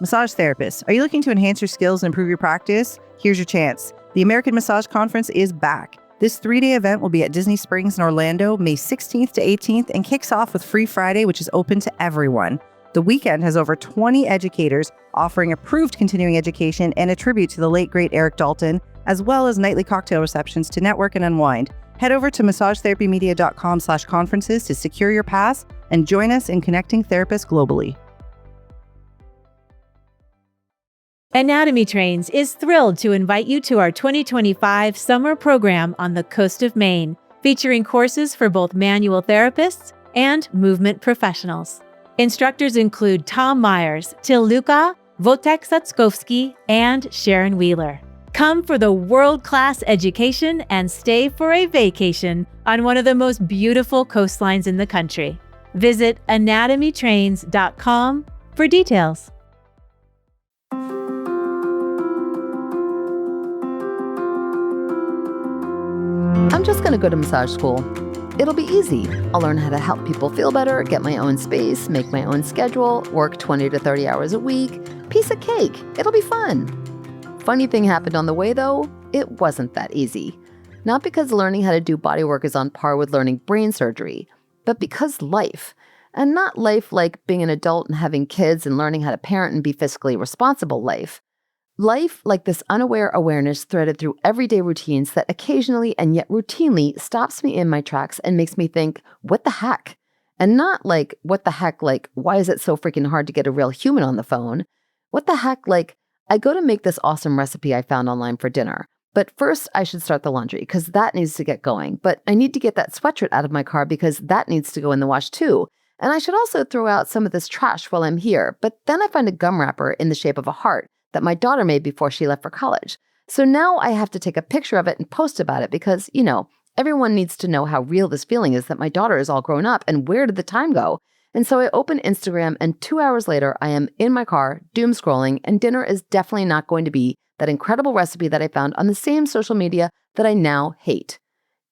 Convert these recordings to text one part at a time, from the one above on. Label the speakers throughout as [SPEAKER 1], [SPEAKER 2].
[SPEAKER 1] Massage therapists, are you looking to enhance your skills and improve your practice? Here's your chance. The American Massage Conference is back. This 3-day event will be at Disney Springs in Orlando, May 16th to 18th, and kicks off with Free Friday, which is open to everyone. The weekend has over 20 educators offering approved continuing education and a tribute to the late, great Eric Dalton, as well as nightly cocktail receptions to network and unwind. Head over to massagetherapymedia.com/conferences to secure your pass and join us in connecting therapists globally.
[SPEAKER 2] Anatomy Trains is thrilled to invite you to our 2025 summer program on the coast of Maine, featuring courses for both manual therapists and movement professionals. Instructors include Tom Myers, Till Luka, Wojtek Satskovsky, and Sharon Wheeler. Come for the world-class education and stay for a vacation on one of the most beautiful coastlines in the country. Visit anatomytrains.com for details.
[SPEAKER 3] I'm just going to go to massage school. It'll be easy. I'll learn how to help people feel better, get my own space, make my own schedule, work 20 to 30 hours a week. Piece of cake. It'll be fun. Funny thing happened on the way, though. It wasn't that easy. Not because learning how to do bodywork is on par with learning brain surgery, but because life, and not life like being an adult and having kids and learning how to parent and be fiscally responsible life. Life like this unaware awareness threaded through everyday routines that occasionally and yet routinely stops me in my tracks and makes me think, what the heck? And not like, what the heck, like, why is it so freaking hard to get a real human on the phone? What the heck, like, I go to make this awesome recipe I found online for dinner. But first, I should start the laundry because that needs to get going. But I need to get that sweatshirt out of my car because that needs to go in the wash too. And I should also throw out some of this trash while I'm here. But then I find a gum wrapper in the shape of a heart that my daughter made before she left for college. So now I have to take a picture of it and post about it because, everyone needs to know how real this feeling is that my daughter is all grown up and where did the time go? And so I open Instagram and 2 hours later, I am in my car, doom scrolling, and dinner is definitely not going to be that incredible recipe that I found on the same social media that I now hate.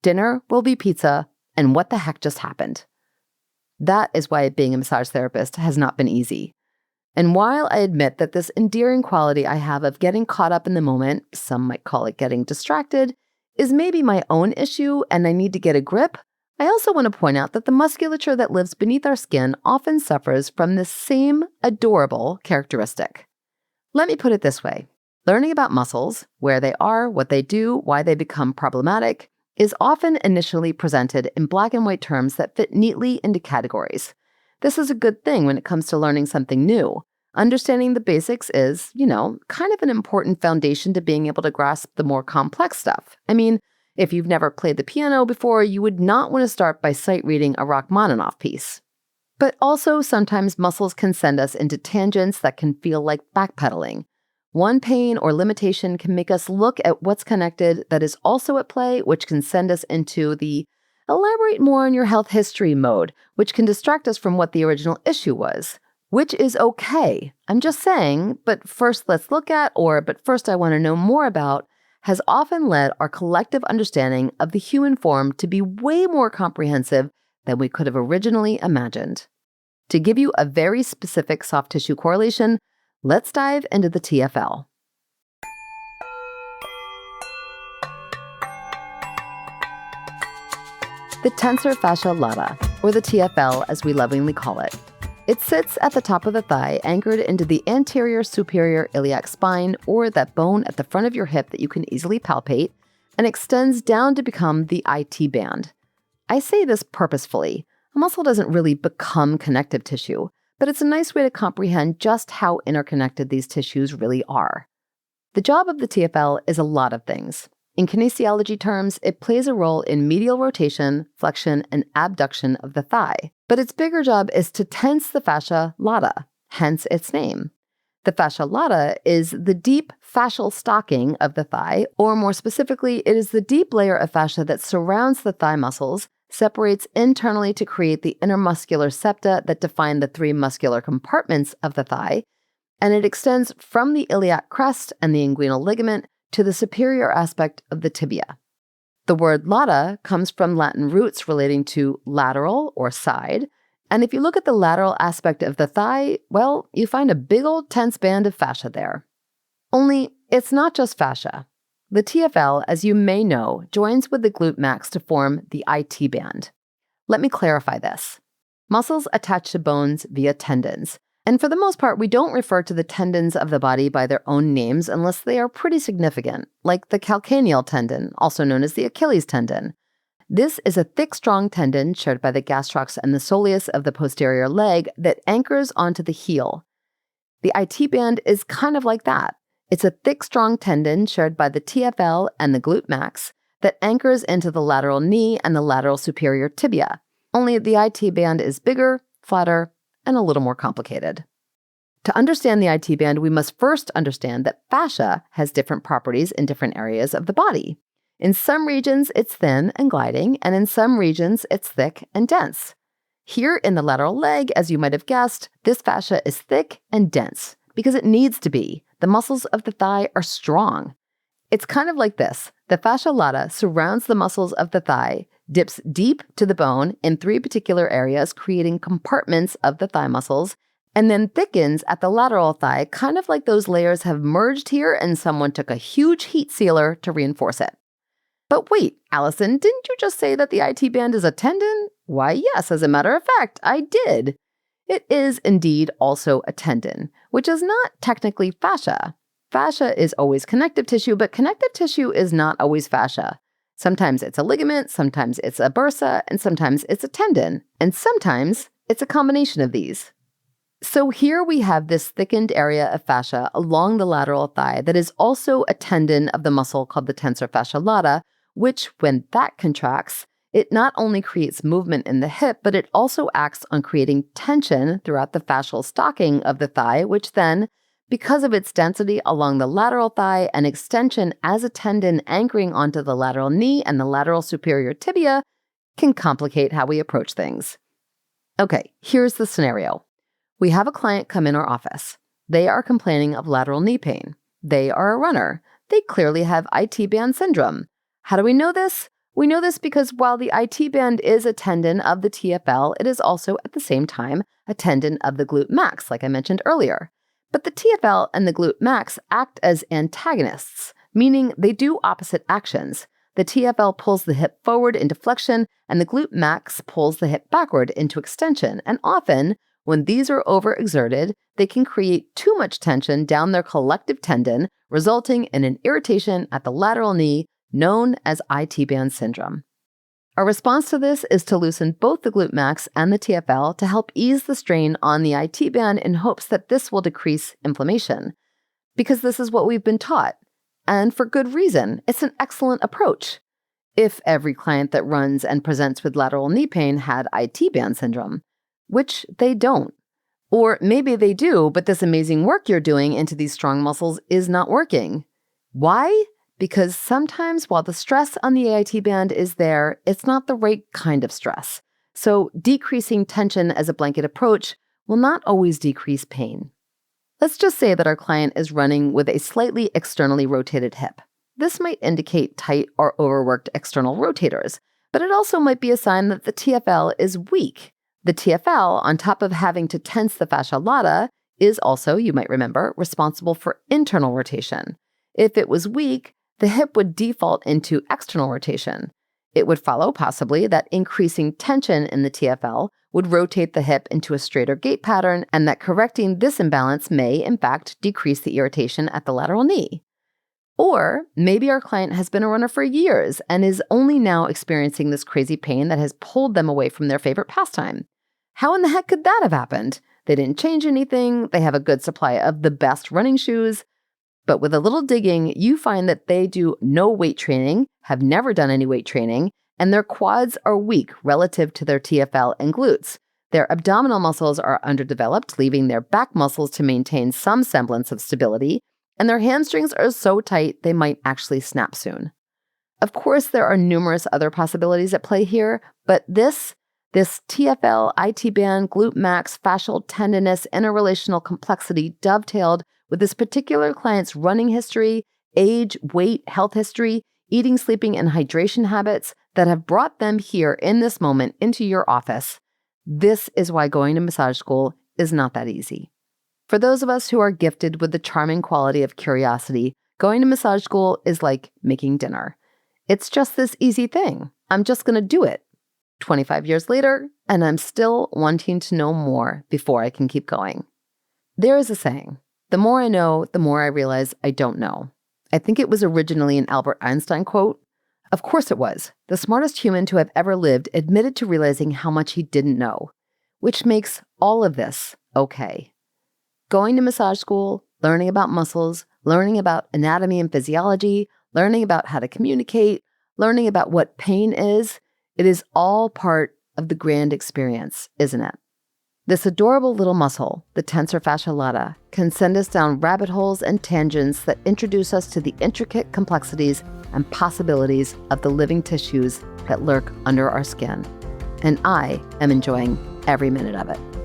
[SPEAKER 3] Dinner will be pizza, and what the heck just happened? That is why being a massage therapist has not been easy. And while I admit that this endearing quality I have of getting caught up in the moment, some might call it getting distracted, is maybe my own issue and I need to get a grip, I also want to point out that the musculature that lives beneath our skin often suffers from this same adorable characteristic. Let me put it this way. Learning about muscles, where they are, what they do, why they become problematic, is often initially presented in black and white terms that fit neatly into categories. This is a good thing when it comes to learning something new. Understanding the basics is, kind of an important foundation to being able to grasp the more complex stuff. I mean, if you've never played the piano before, you would not want to start by sight reading a Rachmaninoff piece. But also, sometimes muscles can send us into tangents that can feel like backpedaling. One pain or limitation can make us look at what's connected that is also at play, which can send us into the elaborate more on your health history mode, which can distract us from what the original issue was, which is okay. I'm just saying, but first let's look at, but first I want to know more about, has often led our collective understanding of the human form to be way more comprehensive than we could have originally imagined. To give you a very specific soft tissue correlation, let's dive into the TFL. The tensor fascia lata, or the TFL as we lovingly call it. It sits at the top of the thigh, anchored into the anterior superior iliac spine, or that bone at the front of your hip that you can easily palpate, and extends down to become the IT band. I say this purposefully. A muscle doesn't really become connective tissue, but it's a nice way to comprehend just how interconnected these tissues really are. The job of the TFL is a lot of things. In kinesiology terms, it plays a role in medial rotation, flexion, and abduction of the thigh. But its bigger job is to tense the fascia lata, hence its name. The fascia lata is the deep fascial stocking of the thigh, or more specifically, it is the deep layer of fascia that surrounds the thigh muscles, separates internally to create the intermuscular septa that define the 3 muscular compartments of the thigh, and it extends from the iliac crest and the inguinal ligament to the superior aspect of the tibia. The word lata comes from Latin roots relating to lateral or side, And if you look at the lateral aspect of the thigh, well, you find a big old tense band of fascia there. Only, it's not just fascia. The TFL, as you may know, joins with the glute max to form the IT band. Let me clarify this. Muscles attach to bones via tendons. And for the most part, we don't refer to the tendons of the body by their own names unless they are pretty significant, like the calcaneal tendon, also known as the Achilles tendon. This is a thick, strong tendon shared by the gastrocs and the soleus of the posterior leg that anchors onto the heel. The IT band is kind of like that. It's a thick, strong tendon shared by the TFL and the glute max that anchors into the lateral knee and the lateral superior tibia. Only the IT band is bigger, flatter, and a little more complicated. To understand the IT band, we must first understand that fascia has different properties in different areas of the body. In some regions, it's thin and gliding, and in some regions, it's thick and dense. Here in the lateral leg, as you might have guessed, this fascia is thick and dense because it needs to be. The muscles of the thigh are strong. It's kind of like this. The fascia lata surrounds the muscles of the thigh, dips deep to the bone in 3 particular areas, creating compartments of the thigh muscles, and then thickens at the lateral thigh, kind of like those layers have merged here and someone took a huge heat sealer to reinforce it. But wait, Allison, didn't you just say that the IT band is a tendon? Why, yes, as a matter of fact, I did. It is indeed also a tendon, which is not technically fascia. Fascia is always connective tissue, but connective tissue is not always fascia. Sometimes it's a ligament, sometimes it's a bursa, and sometimes it's a tendon, and sometimes it's a combination of these. So here we have this thickened area of fascia along the lateral thigh that is also a tendon of the muscle called the tensor fascia lata, which, when that contracts, it not only creates movement in the hip, but it also acts on creating tension throughout the fascial stocking of the thigh, which then, because of its density along the lateral thigh and extension as a tendon anchoring onto the lateral knee and the lateral superior tibia, can complicate how we approach things. Okay, here's the scenario. We have a client come in our office. They are complaining of lateral knee pain. They are a runner. They clearly have IT band syndrome. How do we know this? We know this because while the IT band is a tendon of the TFL, it is also at the same time a tendon of the glute max, like I mentioned earlier. But the TFL and the glute max act as antagonists, meaning they do opposite actions. The TFL pulls the hip forward into flexion, and the glute max pulls the hip backward into extension. And often, when these are overexerted, they can create too much tension down their collective tendon, resulting in an irritation at the lateral knee, known as IT band syndrome. Our response to this is to loosen both the glute max and the TFL to help ease the strain on the IT band in hopes that this will decrease inflammation. Because this is what we've been taught. And for good reason. It's an excellent approach. If every client that runs and presents with lateral knee pain had IT band syndrome, which they don't. Or maybe they do, but this amazing work you're doing into these strong muscles is not working. Why? Because sometimes while the stress on the IT band is there, it's not the right kind of stress. So decreasing tension as a blanket approach will not always decrease pain. Let's just say that our client is running with a slightly externally rotated hip. This might indicate tight or overworked external rotators, but it also might be a sign that the TFL is weak. The TFL, on top of having to tense the fascia lata, is also, you might remember, responsible for internal rotation. If it was weak, the hip would default into external rotation. It would follow, possibly, that increasing tension in the TFL would rotate the hip into a straighter gait pattern, and that correcting this imbalance may, in fact, decrease the irritation at the lateral knee. Or maybe our client has been a runner for years and is only now experiencing this crazy pain that has pulled them away from their favorite pastime. How in the heck could that have happened? They didn't change anything, they have a good supply of the best running shoes, but with a little digging, you find that they do no weight training, have never done any weight training, and their quads are weak relative to their TFL and glutes. Their abdominal muscles are underdeveloped, leaving their back muscles to maintain some semblance of stability, and their hamstrings are so tight they might actually snap soon. Of course, there are numerous other possibilities at play here, but this TFL, IT band, glute max, fascial tendinous, interrelational complexity dovetailed with this particular client's running history, age, weight, health history, eating, sleeping, and hydration habits that have brought them here in this moment into your office. This is why going to massage school is not that easy. For those of us who are gifted with the charming quality of curiosity, going to massage school is like making dinner. It's just this easy thing. I'm just going to do it. 25 years later, and I'm still wanting to know more before I can keep going. There is a saying, the more I know, the more I realize I don't know. I think it was originally an Albert Einstein quote. Of course it was. The smartest human to have ever lived admitted to realizing how much he didn't know, which makes all of this okay. Going to massage school, learning about muscles, learning about anatomy and physiology, learning about how to communicate, learning about what pain is, it is all part of the grand experience, isn't it? This adorable little muscle, the tensor fascia lata, can send us down rabbit holes and tangents that introduce us to the intricate complexities and possibilities of the living tissues that lurk under our skin. And I am enjoying every minute of it.